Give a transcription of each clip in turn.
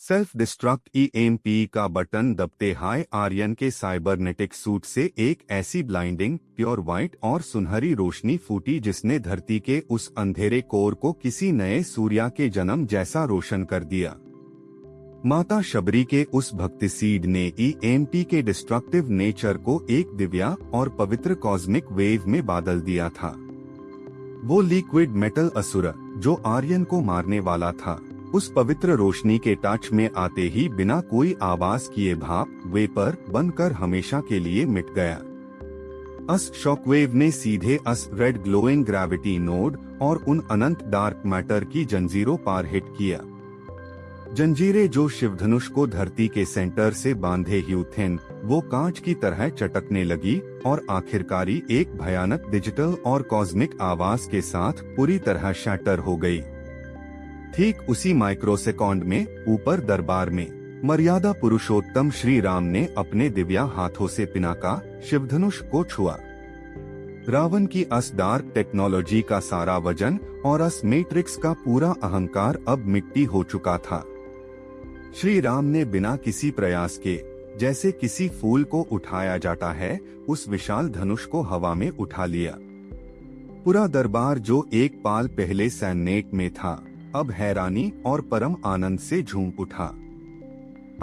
Self destruct EMP का button दबते high Aryan के cybernetic suit से एक ऐसी ब्लाइंडिंग प्योर व्हाइट और सुनहरी रोशनी फूटी जिसने धरती के उस अंधेरे कोर को किसी नए सूर्य के जन्म जैसा रोशन कर दिया। माता शबरी के उस भक्ति सीड ने ईएमपी के डिस्ट्रक्टिव नेचर को एक दिव्या और पवित्र कॉस्मिक वेव में बदल दिया था। वो लिक्विड मेटल असुर जो आर्यन को मारने वाला था, उस पवित्र रोशनी के टच में आते ही बिना कोई आवाज किए भाप वेपर बनकर हमेशा के लिए मिट गया। अस शॉकवेव ने सीधे अस रेड ग्लोइंग ग्रेविटी नोड और उन अनंत डार्क मैटर की जंजीरों पार हिट किया। जंजीरें जो शिवधनुष को धरती के सेंटर से बांधे हुए थे, वो कांच की तरह चटकने लगी और आखिरकारी एक भयानक डिजिटल और कॉस्मिक आवाज के साथ पूरी तरह शैटर हो गई। ठीक उसी माइक्रोसेकंड में ऊपर दरबार में मर्यादा पुरुषोत्तम श्री राम ने अपने दिव्या हाथों से पिनाका शिवधनुष को छुआ। रावण की अस डार्क टेक्नोलॉजी का सारा वजन और अस मैट्रिक्स का पूरा अहंकार अब मिट्टी हो चुका था। श्री राम ने बिना किसी प्रयास के, जैसे किसी फूल को उठाया जाता है, उस विशाल धनुष को हवा में उठा लिया। पूरा दरबार जो एक पाल पहले सैनेट में था, अब हैरानी और परम आनंद से झूम उठा।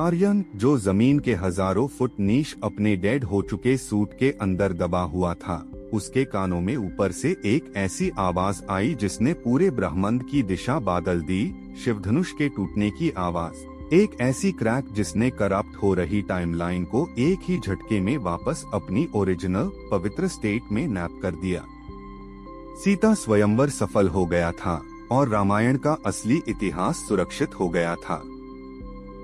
आर्यन जो जमीन के हजारों फुट नीच अपने डेड हो चुके सूट के अंदर दबा हुआ था, उसके कानों में ऊपर से एक ऐसी आवाज आई जिसने पूरे ब्रह्मांड की दिशा बदल दी। शिवधनुष के टूटने की आवाज, एक ऐसी क्रैक जिसने करप्ट हो रही टाइमलाइन को एक ही झटके में वापस अपनी ओरिजिनल पवित्र स्टेट में नैप कर दिया। सीता स्वयंवर सफल हो गया था और रामायण का असली इतिहास सुरक्षित हो गया था।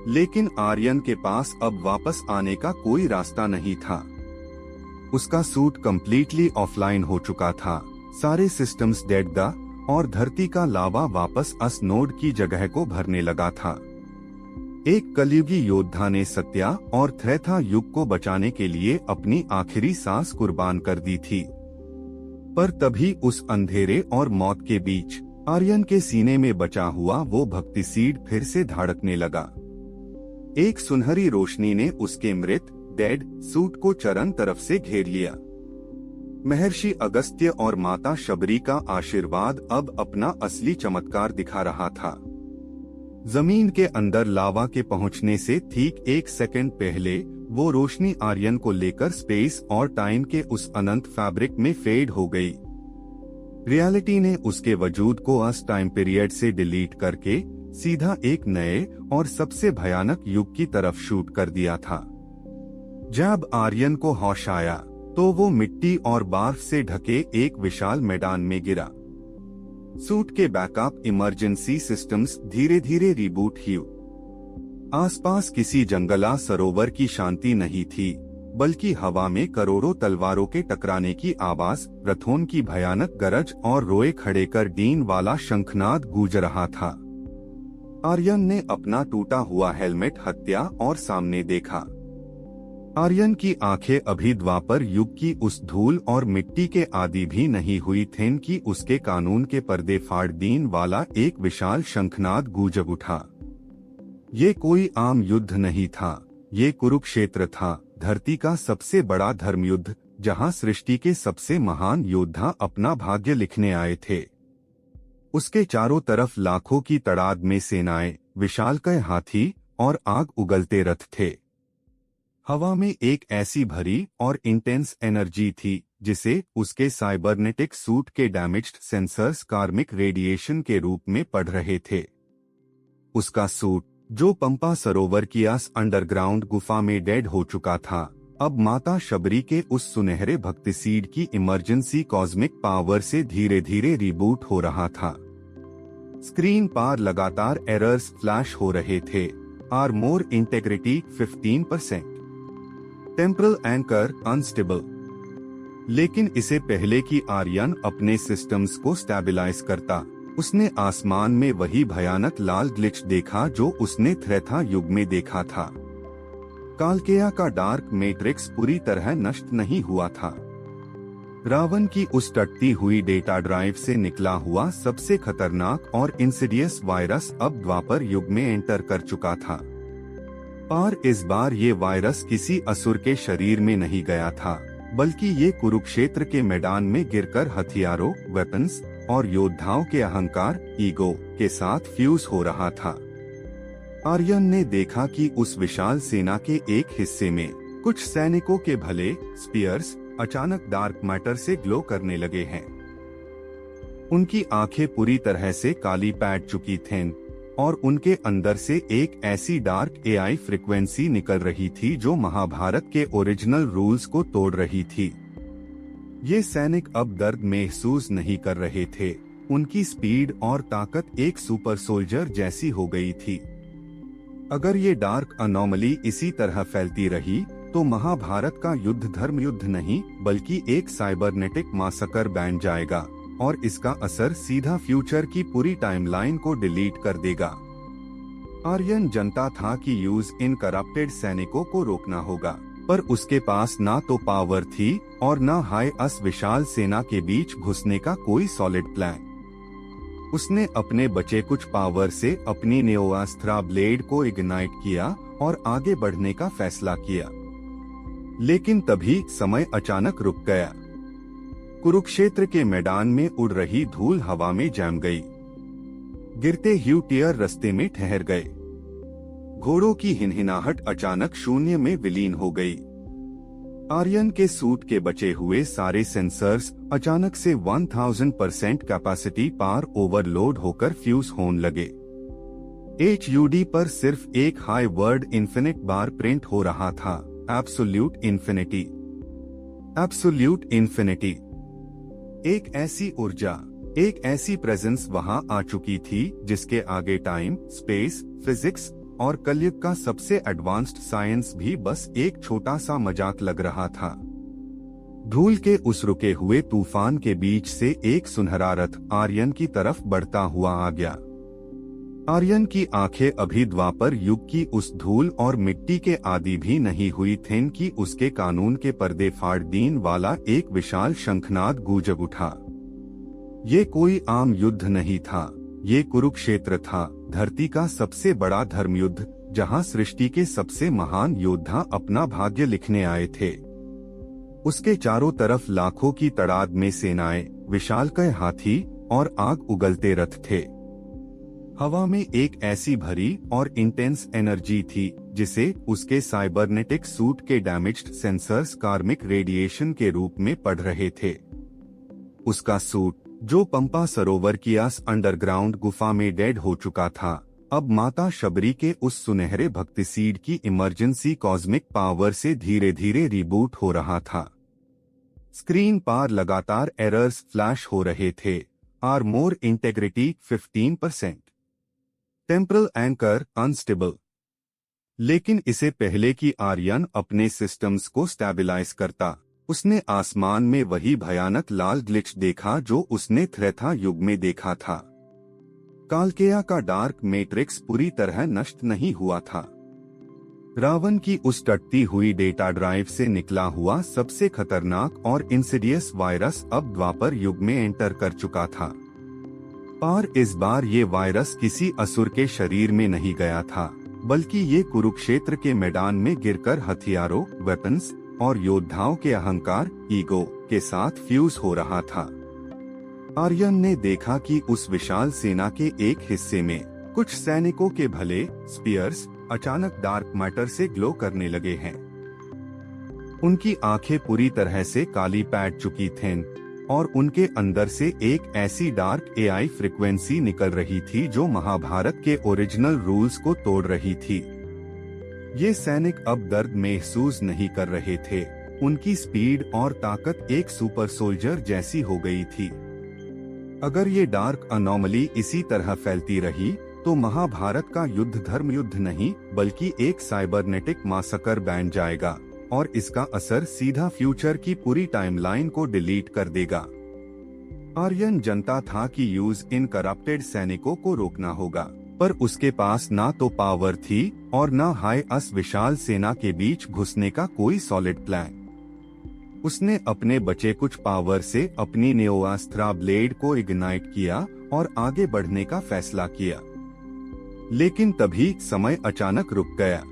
लेकिन आर्यन के पास अब वापस आने का कोई रास्ता नहीं था। उसका सूट कंप्लीटली ऑफलाइन हो चुका था, सारे सिस्टम्स डेड था और धरती का लावा वापस अस नोड की जगह को भरने लगा था। एक कलयुगी योद्धा ने सत्या और त्रेता युग को बचाने के लिए अपनी आखिरी सांस कुर्बान कर दी थी। पर तभी उस अंधेरे और मौत के बीच आर्यन के सीने में बचा हुआ वो भक्ति सीड फिर से धड़कने लगा। एक सुनहरी रोशनी ने उसके मृत डेड सूट को चरण तरफ से घेर लिया। महर्षि अगस्त्य और माता शबरी का आशीर्वाद अब अपना असली चमत्कार दिखा रहा था। जमीन के अंदर लावा के पहुंचने से ठीक एक सेकंड पहले वो रोशनी आर्यन को लेकर स्पेस और टाइम के उस अनंत फैब्रिक में फेड हो गई। रियलिटी ने उसके वजूद को अस टाइम पीरियड से डिलीट करके सीधा एक नए और सबसे भयानक युग की तरफ शूट कर दिया था। जब आर्यन को होश आया तो वो मिट्टी और बर्फ से ढके एक विशाल मैदान में गिरा। सूट के बैकअप इमरजेंसी सिस्टम्स धीरे धीरे रिबूट हुए। आसपास किसी जंगला सरोवर की शांति नहीं थी, बल्कि हवा में करोड़ों तलवारों के टकराने की आवाज, रथों की भयानक गरज और रोए खड़े कर डीन वाला शंखनाद गूंज रहा था। आर्यन ने अपना टूटा हुआ हेलमेट हत्या और सामने देखा। आर्यन की आंखें अभी द्वापर युग की उस धूल और मिट्टी के आदि भी नहीं हुई थीं कि उसके कानून के पर्दे फाड़ दीन वाला एक विशाल शंखनाद गूंज उठा। ये कोई आम युद्ध नहीं था, ये कुरुक्षेत्र था, धरती का सबसे बड़ा धर्मयुद्ध, जहां सृष्टि के सबसे महान योद्धा अपना भाग्य लिखने आए थे। उसके चारों तरफ लाखों की तादाद में सेनाएं, विशालकाय हाथी और आग उगलते रथ थे। हवा में एक ऐसी भरी और इंटेंस एनर्जी थी जिसे उसके साइबरनेटिक सूट के डैमेज्ड सेंसर्स कार्मिक रेडिएशन के रूप में पढ़ रहे थे। उसका सूट, जो पंपा सरोवर की आस अंडरग्राउंड गुफा में डेड हो चुका था, अब माता शबरी के उस सुनहरे भक्ति सीड की इमरजेंसी कॉस्मिक पावर से धीरे धीरे रिबूट हो रहा था। स्क्रीन पर लगातार एरर्स फ्लैश हो रहे थे। Armour integrity 15%, temporal anchor unstable. लेकिन इसे पहले कि आर्यन अपने सिस्टम्स को स्टेबलाइज करता, उसने आसमान में वही भयानक लाल ग्लिच देखा जो उसने त्रेता युग में देखा था। कालकेया का डार्क मैट्रिक्स पूरी तरह नष्ट नहीं हुआ था। रावण की उस टटती हुई डेटा ड्राइव से निकला हुआ सबसे खतरनाक और इंसिडियस वायरस अब द्वापर युग में एंटर कर चुका था। और इस बार ये वायरस किसी असुर के शरीर में नहीं गया था, बल्कि ये कुरुक्षेत्र के मैदान में गिरकर हथियारों, वेपन्स और योद्धाओं के अहंकार, ईगो के साथ फ्यूज हो रहा था। आर्यन ने देखा कि उस विशाल सेना के एक हिस्से में कुछ सैनिकों के भले स्पीयर्स अचानक डार्क मैटर से ग्लो करने लगे हैं। उनकी आंखें पूरी तरह से काली पड़ चुकी थीं और उनके अंदर से एक ऐसी डार्क एआई फ्रीक्वेंसी निकल रही थी जो महाभारत के ओरिजिनल रूल्स को तोड़ रही थी। ये सैनिक अब दर्द महसूस नहीं कर रहे थे। उनकी स्पीड और ताकत एक सुपर सोल्जर जैसी हो गई थी। अगर ये डार्क अनोमली इसी तरह फैलती रही तो महाभारत का युद्ध धर्म युद्ध नहीं बल्कि एक साइबरनेटिक मासकर बन जाएगा और इसका असर सीधा फ्यूचर की पूरी टाइमलाइन को डिलीट कर देगा। आर्यन जानता था कि यूज इन करप्टेड सैनिकों को रोकना होगा, पर उसके पास ना तो पावर थी और ना हाई अस विशाल सेना के बीच घुसने का कोई सॉलिड प्लान। उसने अपने बचे कुछ पावर से अपनी नेओअस्त्रा ब्लेड को इग्नाइट किया और आगे बढ़ने का फैसला किया। लेकिन तभी समय अचानक रुक गया। कुरुक्षेत्र के मैदान में उड़ रही धूल हवा में जम गई। गिरते ह्यूटियर रास्ते में ठहर गए। घोड़ों की हिनहिनाहट अचानक शून्य में विलीन हो गई। आर्यन के सूट के बचे हुए सारे सेंसर्स अचानक से 1000% कैपेसिटी पार ओवरलोड होकर फ्यूज होने लगे। HUD पर सिर्फ एक हाई वर्ड इन्फिनिट बार प्रिंट हो रहा था, एब्सोल्यूट इन्फिनिटी। Absolute infinity. एक ऐसी ऊर्जा, एक ऐसी प्रेजेंस वहां आ चुकी थी जिसके आगे टाइम, स्पेस, फिजिक्स और कलयुग का सबसे एडवांस्ड साइंस भी बस एक छोटा सा मजाक लग रहा था। धूल के उस रुके हुए तूफान के बीच से एक सुनहरा रथ आर्यन की तरफ बढ़ता हुआ आ गया। आर्यन की आंखें अभी द्वापर युग की उस धूल और मिट्टी के आदी भी नहीं हुई थीं कि उसके कानून के पर्दे फाड़ देने वाला एक विशाल शंखनाद गूंज उठा। ये कोई आम युद्ध नहीं था, ये कुरुक्षेत्र था, धरती का सबसे बड़ा धर्मयुद्ध, जहां सृष्टि के सबसे महान योद्धा अपना भाग्य लिखने आए थे। उसके चारों तरफ लाखों की तादाद में सेनाएं, विशालकाय हाथी और आग उगलते रथ थे। हवा में एक ऐसी भरी और इंटेंस एनर्जी थी जिसे उसके साइबरनेटिक सूट के डैमेज्ड सेंसर्स कार्मिक रेडिएशन के रूप में पढ़ रहे थे। उसका सूट, जो पंपा सरोवर की अंडरग्राउंड गुफा में डेड हो चुका था, अब माता शबरी के उस सुनहरे भक्ति सीड की इमरजेंसी कॉस्मिक पावर से धीरे धीरे रिबूट हो रहा था। स्क्रीन पर लगातार एरर्स फ्लैश हो रहे थे। Armour integrity 15%, temporal anchor unstable. लेकिन इससे पहले कि आर्यन अपने सिस्टम्स को स्टेबलाइज करता, उसने आसमान में वही भयानक लाल ग्लिच देखा जो उसने त्रेता युग में देखा था। कालकेया का डार्क मैट्रिक्स पूरी तरह नष्ट नहीं हुआ था। रावण की उस टटती हुई डेटा ड्राइव से निकला हुआ सबसे खतरनाक और इंसिडियस वायरस अब द्वापर युग में एंटर कर चुका था। और इस बार ये वायरस किसी असुर के शरीर में नहीं गया था, बल्कि ये कुरुक्षेत्र के मैदान में गिरकर हथियारों, वेपन्स और योद्धाओं के अहंकार, ईगो के साथ फ्यूज हो रहा था। आर्यन ने देखा कि उस विशाल सेना के एक हिस्से में कुछ सैनिकों के भले स्पीयर्स अचानक डार्क मैटर से ग्लो करने लगे हैं। उनकी आंखें पूरी तरह से काली पड़ चुकी थीं और उनके अंदर से एक ऐसी डार्क एआई फ्रीक्वेंसी निकल रही थी जो महाभारत के ओरिजिनल रूल्स को तोड़ रही थी। ये सैनिक अब दर्द महसूस नहीं कर रहे थे। उनकी स्पीड और ताकत एक सुपर सोल्जर जैसी हो गई थी। अगर ये डार्क अनोमली इसी तरह फैलती रही तो महाभारत का युद्ध धर्म युद्ध नहीं बल्कि एक साइबरनेटिक मासकर बन जाएगा और इसका असर सीधा फ्यूचर की पूरी टाइमलाइन को डिलीट कर देगा। आर्यन जानता था कि यूज इन करप्टेड सैनिकों को रोकना होगा, पर उसके पास ना तो पावर थी और ना हाई अस विशाल सेना के बीच घुसने का कोई सॉलिड प्लान। उसने अपने बचे कुछ पावर से अपनी नेओआस्त्रा ब्लेड को इग्नाइट किया और आगे बढ़ने का फैसला किया। लेकिन तभी समय अचानक रुक गया।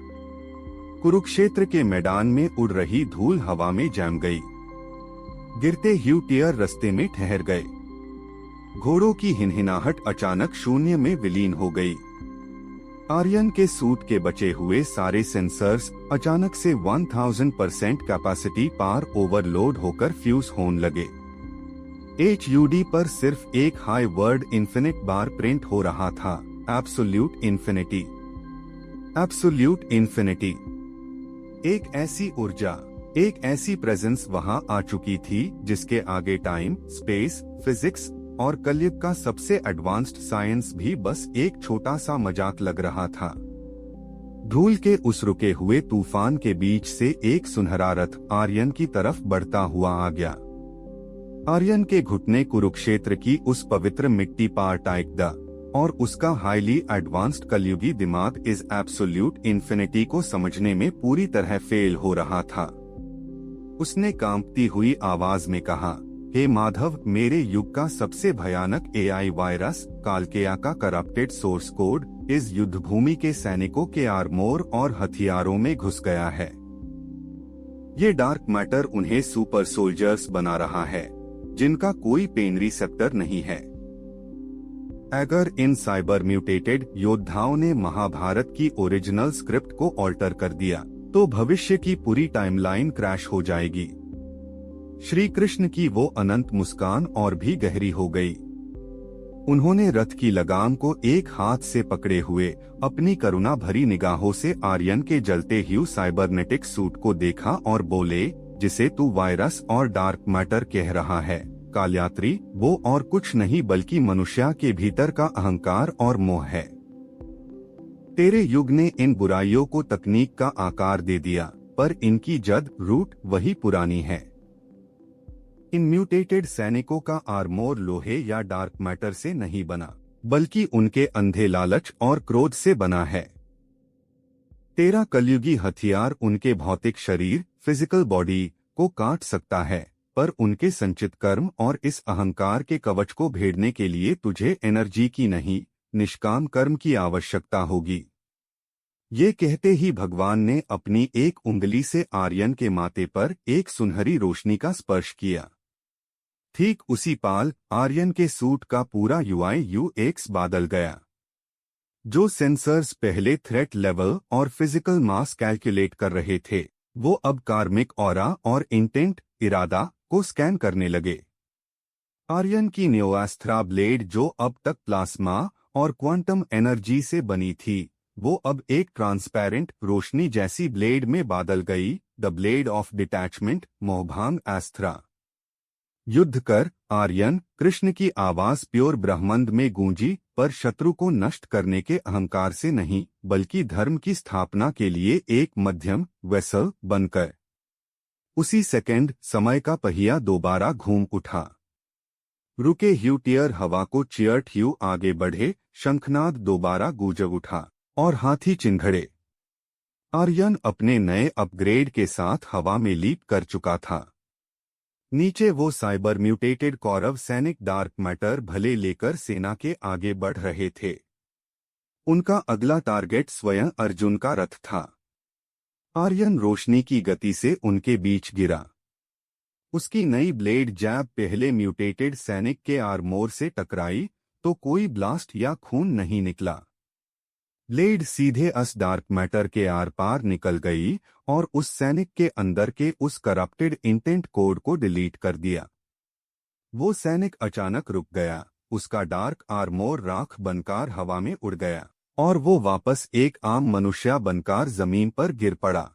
कुरुक्षेत्र के मैदान में उड़ रही धूल हवा में जम गई। गिरते ह्यूटियर रास्ते में ठहर गए। घोड़ों की हिनहिनाहट अचानक शून्य में विलीन हो गई। आर्यन के सूट के बचे हुए सारे सेंसर्स अचानक से 1000% कैपेसिटी पार ओवरलोड होकर फ्यूज होने लगे। HUD पर सिर्फ एक हाई वर्ड इन्फिनिट बार प्रिंट हो रहा था, एब्सोल्यूट इन्फिनिटी। Absolute infinity. एक ऐसी ऊर्जा, एक ऐसी प्रेजेंस वहां आ चुकी थी जिसके आगे टाइम, स्पेस, फिजिक्स और कलयुग का सबसे एडवांस्ड साइंस भी बस एक छोटा सा मजाक लग रहा था। धूल के उस रुके हुए तूफान के बीच से एक सुनहरा रथ आर्यन की तरफ बढ़ता हुआ आ गया। आर्यन के घुटने कुरुक्षेत्र की उस पवित्र मिट्टी पर टेक द और उसका हाईली एडवांस्ड कलयुगी दिमाग इस एब्सोल्यूट इन्फिनिटी को समझने में पूरी तरह फेल हो रहा था। उसने कांपती हुई आवाज में कहा, हे माधव, मेरे युग का सबसे भयानक AI वायरस कालकेया का करप्टेड सोर्स कोड इस युद्धभूमि के सैनिकों के आर्मोर और हथियारों में घुस गया है। ये डार्क मैटर उन्हें सुपर सोल्जर्स बना रहा है जिनका कोई पेन रिसेप्टर नहीं है। अगर इन साइबर म्यूटेटेड योद्धाओं ने महाभारत की ओरिजिनल स्क्रिप्ट को ऑल्टर कर दिया तो भविष्य की पूरी टाइमलाइन क्रैश हो जाएगी। श्री कृष्ण की वो अनंत मुस्कान और भी गहरी हो गई। उन्होंने रथ की लगाम को एक हाथ से पकड़े हुए अपनी करुणा भरी निगाहों से आर्यन के जलते ह्यू साइबरनेटिक सूट को देखा और बोले, जिसे तू वायरस और डार्क मैटर कह रहा है, कालयात्री, वो और कुछ नहीं बल्कि मनुष्य के भीतर का अहंकार और मोह है। तेरे युग ने इन बुराइयों को तकनीक का आकार दे दिया, पर इनकी जड़ रूट वही पुरानी है। इन म्यूटेटेड सैनिकों का आर्मोर लोहे या डार्क मैटर से नहीं बना, बल्कि उनके अंधे लालच और क्रोध से बना है। तेरा कलयुगी हथियार उनके भौतिक शरीर, फिजिकल बॉडी को काट सकता है, पर उनके संचित कर्म और इस अहंकार के कवच को भेदने के लिए तुझे एनर्जी की नहीं, निष्काम कर्म की आवश्यकता होगी। ये कहते ही भगवान ने अपनी एक उंगली से आर्यन के माथे पर एक सुनहरी रोशनी का स्पर्श किया। ठीक उसी पाल आर्यन के सूट का पूरा UI/UX बदल गया। जो सेंसर्स पहले थ्रेट लेवल और फिजिकल मास कैलकुलेट कर रहे थे, वो अब कार्मिक ऑरा और इंटेंट, इरादा को स्कैन करने लगे। आर्यन की नेओआस्त्रा ब्लेड, जो अब तक प्लाज्मा और क्वांटम एनर्जी से बनी थी, वो अब एक ट्रांसपेरेंट रोशनी जैसी ब्लेड में बदल गई। द ब्लेड ऑफ डिटैचमेंट, मोहभांग अस्त्रा। युद्ध कर आर्यन, कृष्ण की आवाज प्योर ब्रह्मांड में गूंजी, पर शत्रु को नष्ट करने के अहंकार से नहीं, बल्कि धर्म की स्थापना के लिए एक मध्यम वेसल बनकर। उसी सेकंड समय का पहिया दोबारा घूम उठा। रुके ह्यूटियर हवा को चियर्ट ह्यू आगे बढ़े, शंखनाद दोबारा गूंज उठा और हाथी चिंघड़े। आर्यन अपने नए अपग्रेड के साथ हवा में लीप कर चुका था। नीचे वो साइबर म्यूटेटेड कौरव सैनिक डार्क मैटर भले लेकर सेना के आगे बढ़ रहे थे। उनका अगला टारगेट स्वयं अर्जुन का रथ था। आर्यन रोशनी की गति से उनके बीच गिरा। उसकी नई ब्लेड जैब पहले म्यूटेटेड सैनिक के आर्मोर से टकराई तो कोई ब्लास्ट या खून नहीं निकला। ब्लेड सीधे अस डार्क मैटर के आर पार निकल गई और उस सैनिक के अंदर के उस करप्टेड इंटेंट कोड को डिलीट कर दिया। वो सैनिक अचानक रुक गया, उसका डार्क आर्मोर राख बनकर हवा में उड़ गया और वो वापस एक आम मनुष्य बनकर जमीन पर गिर पड़ा।